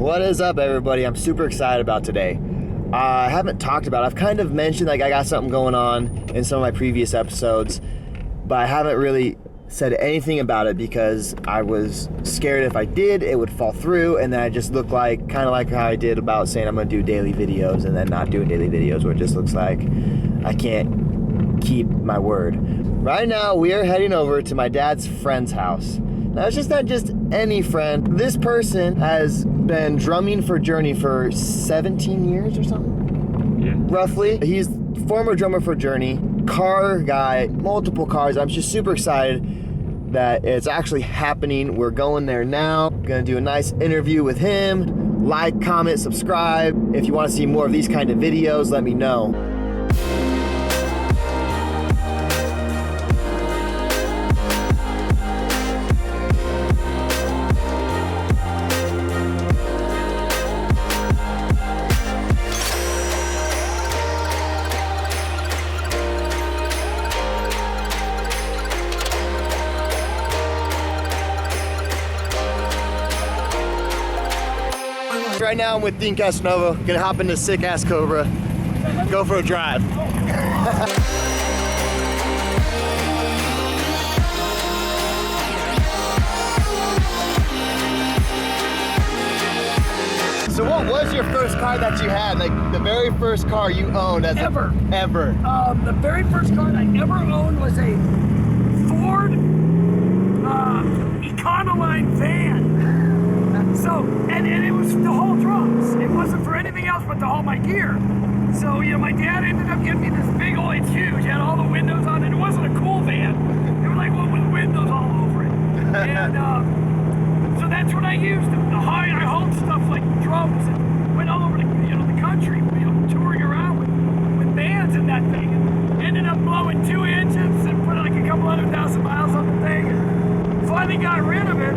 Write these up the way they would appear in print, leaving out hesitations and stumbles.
What is up, everybody? I'm super excited about today. I haven't talked about it. I've kind of mentioned like I got something going on in some of my previous episodes, but I haven't really said anything about it because I was scared if I did, it would fall through, and then I just look like, kind of like how I did about saying I'm going to do daily videos and then not doing daily videos, where it just looks like I can't keep my word. Right now, we are heading over to my dad's friend's house. Now, it's just not just any friend. This person has been drumming for Journey for 17 years or something? Yeah. Roughly. He's former drummer for Journey, car guy, multiple cars. I'm just super excited that it's actually happening. We're going there now. Gonna do a nice interview with him. Like, comment, subscribe. If you want to see more of these kind of videos, let me know. Right now I'm with Deen Castronovo, gonna hop into sick ass Cobra, go for a drive. So what was your first car that you had? Like the very first car you owned as Ever. The very first car I ever owned was a Ford Econoline van. So, and it was to haul drums. It wasn't for anything else but to haul my gear. So, you know, my dad ended up getting me this big old, it's huge, it had all the windows on it. It wasn't a cool van. It was like one with windows all over it. And so that's what I used. I hauled stuff like drums and went all over the country, touring around with bands and that thing. And ended up blowing 2 engines and put like a couple 100,000 miles on the thing. And finally got rid of it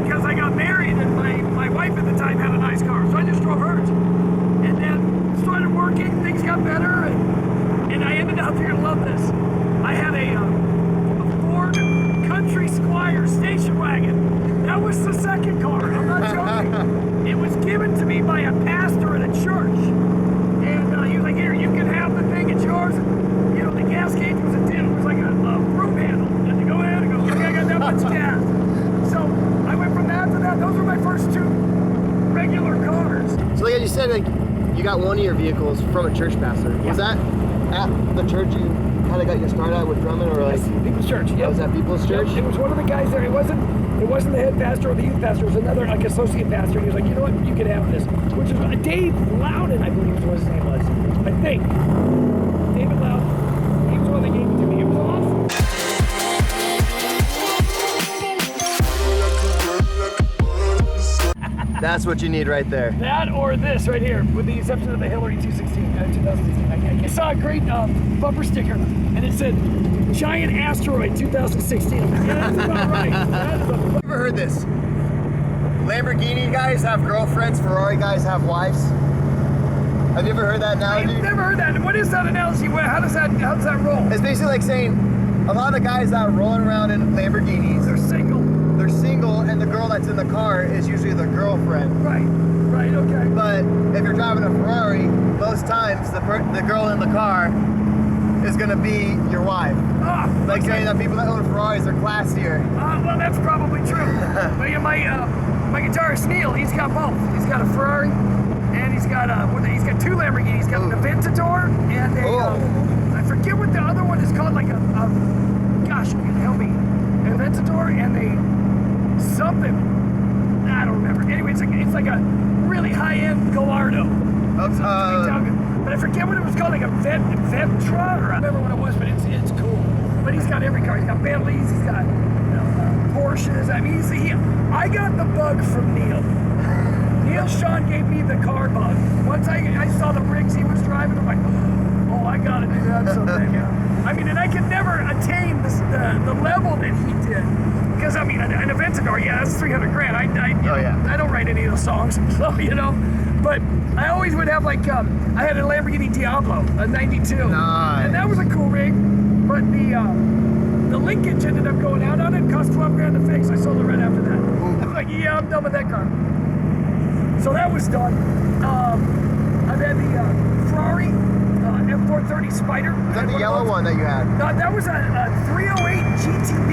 because I got married and my wife at the time had a nice car, so I just drove hers. And then started working, things got better, and I ended up, you're gonna love this, I had a Ford Country Squire station wagon. That was the second car, I'm not joking. It was given to me by a pastor at a church. And he was like, here, you can have the thing, it's yours. And, the gas gauge was like a broom handle. You had to go in and go, okay, I got that much gas. So I went from that to that. Those were my first 2 regular cars. So like you said, like you got one of your vehicles from a church pastor. Yeah. Was that at the church you kind of got your start out with drumming, or like People's Church? That was at People's Church? Yep. It was one of the guys there. It wasn't the head pastor or the youth pastor. It was another like associate pastor. And he was like, you know what, you can have this. Which is Dave Loudon, I believe was what his name was. I think David Loudon. He was the one that gave it to me. It was awesome. That's what you need right there. That or this right here, with the exception of the Hillary 2016. I saw a great bumper sticker, and it said, Giant Asteroid 2016. Yeah, that's about right. You ever heard this? Lamborghini guys have girlfriends, Ferrari guys have wives. Have you ever heard that analogy? I've never heard that. What is that analogy? How does that roll? It's basically like saying a lot of the guys that are rolling around in Lamborghinis, They're single. they're single, and the girl that's in the car is usually their girlfriend. Right, okay. But if you're driving a Ferrari, most times the girl in the car is gonna be your wife. Like saying that people that own Ferraris are classier. Well, that's probably true. But yeah, my guitarist Neil, he's got both. He's got a Ferrari, and he's got 2 Lamborghinis. He's got an Aventador and I forget what the other one is called. Like gosh, you can help me. An Aventador and something. I don't remember. Anyway, it's like a really high-end Gallardo. But I forget what it was called, like a Ventra, or I don't remember what it was, but it's cool. But he's got every car. He's got Bentleys, he's got Porsches. I mean, I got the bug from Neil. Neil Sean gave me the car bug. Once I saw the rigs he was driving, I'm like, oh, I gotta do that someday. I mean, and I could never attain the level that he did. Because, I mean, an Aventador, yeah, that's 300 grand. I don't write any of those songs, so, But I always would have, like, I had a Lamborghini Diablo, a 92. Nice. And that was a cool rig. But the linkage ended up going out on it. It cost 12 grand to fix. I sold it right after that. I was like, yeah, I'm done with that car. So that was done. I've had the Ferrari F430 Spider. Is that the yellow one that you had? That was a 308 GTB,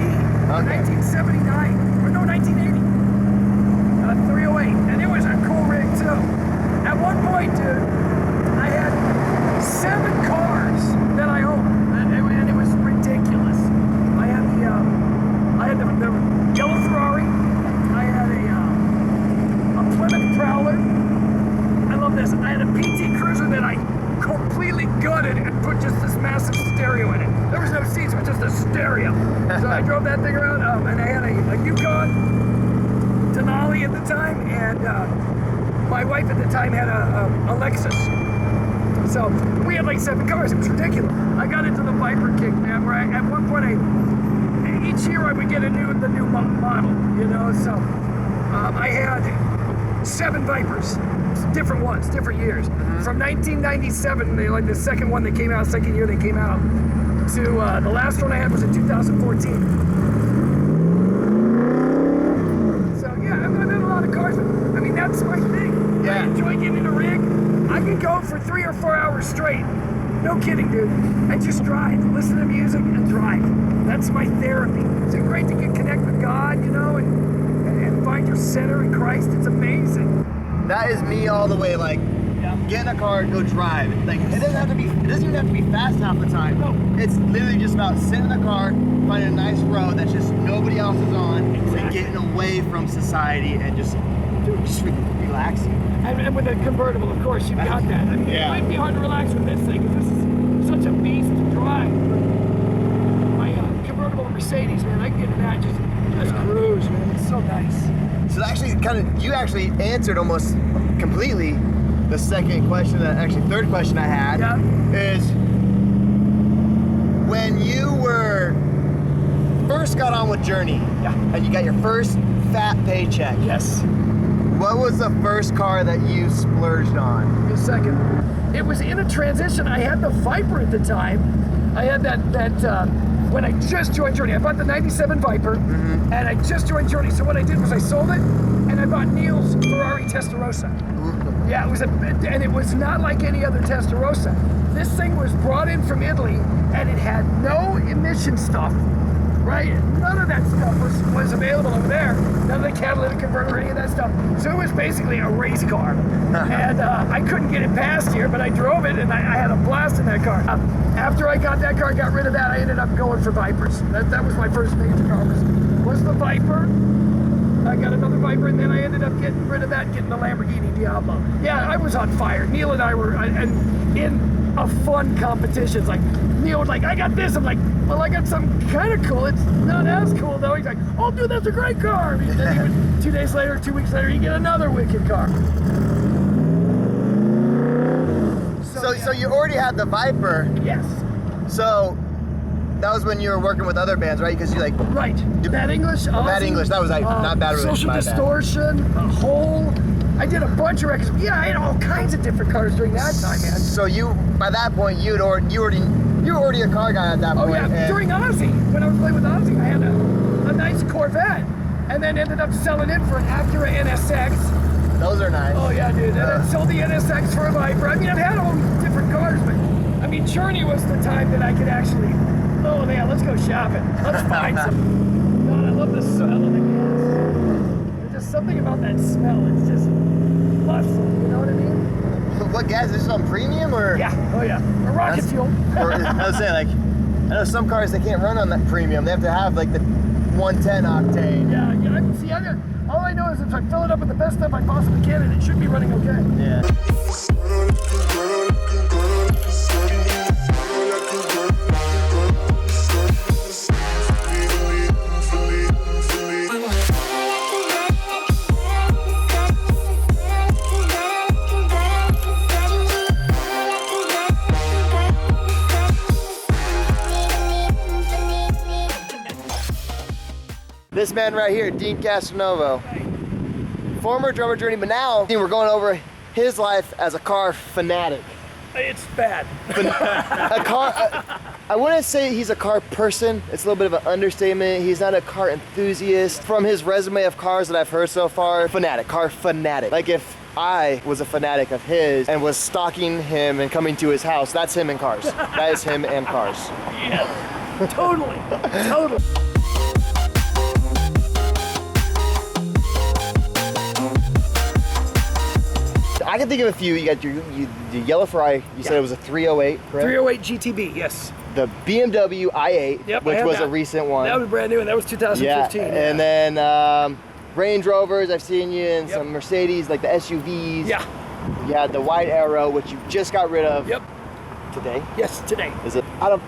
Okay. 1979, or no, 1980. 308, and it was a cool rig too. At one point, dude, I had 7 cars that I owned, and it was ridiculous. I had the yellow Ferrari. I had a Plymouth Prowler. I love this. I had a PT Cruiser that I completely gutted and put just this massive stereo in it. There was no seats, but just a stereo. So I drove that thing around, and I had a Yukon Denali at the time, and my wife at the time had a Lexus. So we had like 7 cars. It was ridiculous. I got into the Viper kick, man, where at one point each year I would get the new model, you know. So I had 7 Vipers, different ones, different years. From 1997, like the second one that came out, second year they came out, to the last one I had was in 2014. So yeah, I've had a lot of cars. I mean, that's my thing. Yeah. I enjoy getting in a rig. I can go for 3 or 4 hours straight. No kidding, dude. And just drive, listen to music, and drive. That's my therapy. It's great to get connect with God, you know, and find your center in Christ. It's amazing. That is me all the way. Like, get in a car and go drive. Like, it doesn't even have to be fast half the time. No. It's literally just about sitting in the car, finding a nice road that just nobody else is on, and getting away from society and just relaxing. And with a convertible, of course, you've got that. I mean, Yeah. It might be hard to relax with this thing, because this is such a beast to drive. But my convertible Mercedes, man, I can get in that, just cruise, man. It's so nice. So actually, you actually answered almost completely the second question, third question I had, is when you first got on with Journey, and you got your first fat paycheck. Yes. What was the first car that you splurged on? Give me a second. It was in a transition. I had the Viper at the time. I had that when I just joined Journey. I bought the 97 Viper, and I just joined Journey. So what I did was I sold it, and I bought Neil's Ferrari Testarossa. Yeah, and it was not like any other Testarossa. This thing was brought in from Italy, and it had no emission stuff, right? None of that stuff was available over there. None of the catalytic converter or any of that stuff. So it was basically a race car. And I couldn't get it past here, but I drove it, and I had a blast in that car. After I got that car, got rid of that, I ended up going for Vipers. That was my first major car, was the Viper. I got another Viper, and then I ended up getting rid of that, getting the Lamborghini Diablo. Yeah, I was on fire. Neil and I were in a fun competition. Like, Neil was like, I got this. I'm like, well, I got something kind of cool. It's not as cool, though. He's like, oh, dude, that's a great car. And then he would, 2 days later, 2 weeks later, you get another wicked car. So you already had the Viper. Yes. So that was when you were working with other bands, right? Because you like... Right. Bad English, Aussie, Bad English, that was like, not Bad Religion, Social my bad. Distortion, Hole. I did a bunch of records. Yeah, I had all kinds of different cars during that time, man. So by that point, you were already a car guy at that point. Oh yeah, during Ozzy, when I was playing with Ozzy, I had a nice Corvette, and then ended up selling it for an Acura NSX. Those are nice. Oh yeah, dude. And then sold the NSX for a Viper. I mean, I've had all these different cars, but I mean, Journey was the time that I could actually, oh man, let's go shopping. Let's find some. God, I love the smell of the gas. There's just something about that smell. It's just lustful, you know what I mean? What gas? Is this on premium or? Yeah, oh yeah. Or rocket fuel. Or, I was saying, like, I know some cars, they can't run on that premium. They have to have like the 110 octane. Yeah. See, all I know is if I fill it up with the best stuff I possibly can, and it should be running okay. Yeah. This man right here, Deen Castronovo, former drummer Journey, but now we're going over his life as a car fanatic. It's bad. I wouldn't say he's a car person. It's a little bit of an understatement. He's not a car enthusiast. From his resume of cars that I've heard so far, fanatic, car fanatic. Like if I was a fanatic of his and was stalking him and coming to his house. That's him and cars. That is him and cars. Yeah, totally, totally. I can think of a few. You got your yellow Ferrari. You said it was a 308, correct? 308 GTB, yes. The BMW i8, Yep, which I have was that. a recent one. That was brand new, and that was 2015. Yeah, and then Range Rovers. I've seen you in Yep. some Mercedes, like the SUVs. Yeah. You had the White Arrow, which you just got rid of. Yep. Today. Yes, today. Is it out of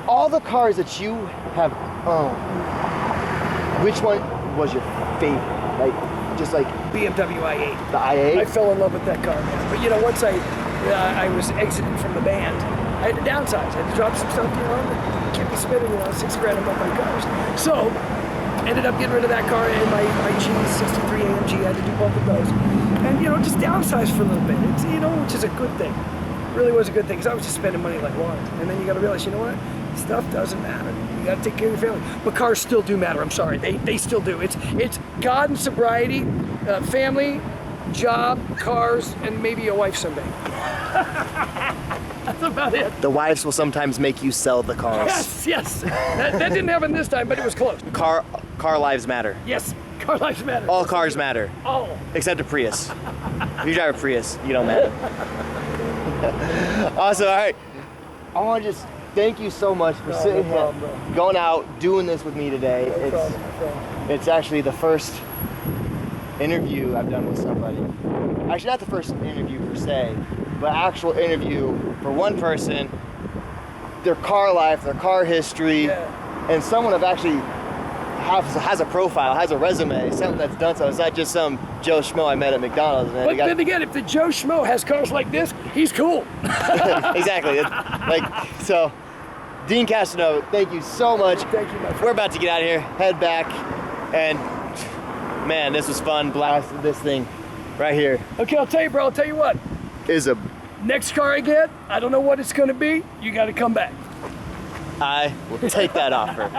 all the cars that you have owned? Which one was your favorite? Like, just like BMW i8. the i8. I fell in love with that car, man. But you know, once I was exiting from the band, I had to downsize. I had to drop some stuff, you know. You can't be spending, you know, $6,000 a month on cars. So, ended up getting rid of that car and my G63 AMG. I had to do both of those. And, you know, just downsize for a little bit. It's, you know, which is a good thing. Really was a good thing, because I was just spending money like water. And then you got to realize, you know what? Stuff doesn't matter. You got to take care of your family. But cars still do matter. I'm sorry, they still do. It's God and sobriety, family, job, cars, and maybe a wife someday. That's about it. The wives will sometimes make you sell the cars. Yes. That didn't happen this time, but it was close. Car lives matter. Yes, car lives matter. All cars matter. All. Except a Prius. If you drive a Prius, you don't matter. Awesome. All right. I want to just thank you so much for sitting here, problem, bro. going out, doing this with me today. No problem. It's actually the first interview I've done with somebody. Actually, not the first interview per se, but actual interview for one person, their car life, their car history, and someone I've actually has a profile, has a resume, something that's done so. It's not just some Joe Schmo I met at McDonald's. Man. But then again, if the Joe Schmo has cars like this, he's cool. Exactly. So, Deen Castronovo, thank you so much. Thank you, my friend. We're about to get out of here, head back, and man, this was fun. Blasted this thing right here. Okay, I'll tell you, bro. I'll tell you what. Is a Next car I get, I don't know what it's going to be. You got to come back. I will take that offer.